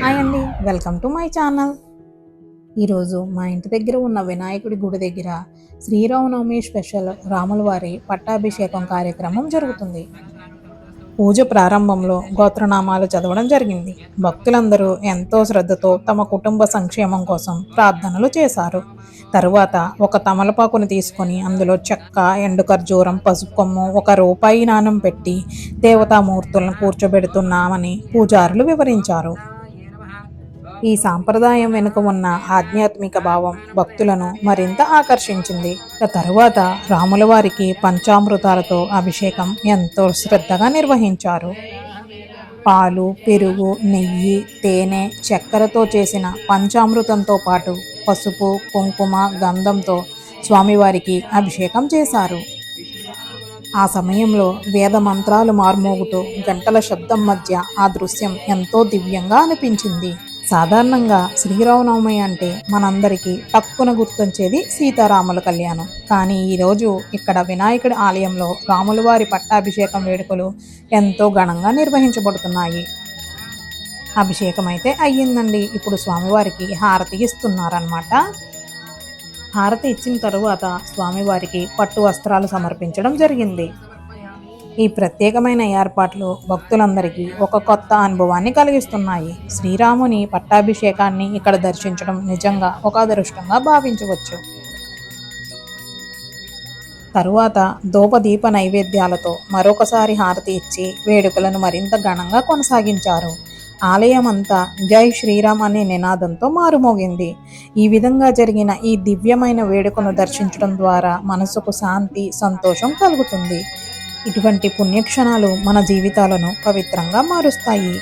Hi అండి, welcome to my channel. ఈరోజు మా ఇంటి దగ్గర ఉన్న వినాయకుడి గుడి దగ్గర శ్రీరామనవమి స్పెషల్ రాముల వారి పట్టాభిషేకం కార్యక్రమం జరుగుతుంది. పూజ ప్రారంభంలో గోత్రనామాలు చదవడం జరిగింది. భక్తులందరూ ఎంతో శ్రద్ధతో తమ కుటుంబ సంక్షేమం కోసం ప్రార్థనలు చేశారు. తరువాత ఒక తమలపాకును తీసుకొని అందులో చెక్క, ఎండు ఖర్జూరం, పసుపు కొమ్ము, రూపాయి నాణం పెట్టి దేవతామూర్తులను కూర్చోబెడుతున్నామని పూజారులు వివరించారు. ఈ సాంప్రదాయం వెనుక ఉన్న ఆధ్యాత్మిక భావం భక్తులను మరింత ఆకర్షించింది. తరువాత రాముల వారికి పంచామృతాలతో అభిషేకం ఎంతో శ్రద్ధగా నిర్వహించారు. పాలు, పెరుగు, నెయ్యి, తేనె, చక్కెరతో చేసిన పంచామృతంతో పాటు పసుపు, కుంకుమ, గంధంతో స్వామివారికి అభిషేకం చేశారు. ఆ సమయంలో వేద మంత్రాలు మార్మోగుతూ గంటల శబ్దం మధ్య ఆ దృశ్యం ఎంతో దివ్యంగా అనిపించింది. సాధారణంగా శ్రీరామనవమి అంటే మనందరికీ తక్కువ గుర్తొచ్చేది సీతారాముల కళ్యాణం. కానీ ఈరోజు ఇక్కడ వినాయకుడి ఆలయంలో రాముల వారి పట్టాభిషేకం వేడుకలు ఎంతో ఘనంగా నిర్వహించబడుతున్నాయి. అభిషేకం అయితే అయ్యిందండి. ఇప్పుడు స్వామివారికి హారతి ఇస్తున్నారనమాట. హారతి ఇచ్చిన తరువాత స్వామివారికి పట్టు వస్త్రాలు సమర్పించడం జరిగింది. ఈ ప్రత్యేకమైన ఏర్పాట్లు భక్తులందరికీ ఒక కొత్త అనుభవాన్ని కలిగిస్తున్నాయి. శ్రీరాముని పట్టాభిషేకాన్ని ఇక్కడ దర్శించడం నిజంగా ఒక అదృష్టంగా భావించవచ్చు. తరువాత ధూపదీప నైవేద్యాలతో మరొకసారి హారతి ఇచ్చి వేడుకలను మరింత ఘనంగా కొనసాగించారు. ఆలయం అంతా జై శ్రీరామ్ అనే నినాదంతో మారుమోగింది. ఈ విధంగా జరిగిన ఈ దివ్యమైన వేడుకను దర్శించడం ద్వారా మనసుకు శాంతి, సంతోషం కలుగుతుంది. ఇటువంటి పుణ్యక్షణాలు మన జీవితాలను పవిత్రంగా మారుస్తాయి.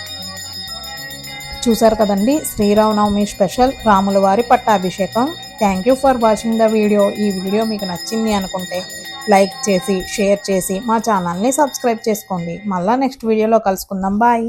చూసారు కదండి, శ్రీరామనవమి స్పెషల్ రాముల వారి పట్టాభిషేకం. Thank you for watching the video. ఈ వీడియో మీకు నచ్చింది అనుకుంటే లైక్ చేసి, షేర్ చేసి మా ఛానల్ని సబ్స్క్రైబ్ చేసుకోండి. మళ్ళీ నెక్స్ట్ వీడియోలో కలుసుకుందాం. బాయ్.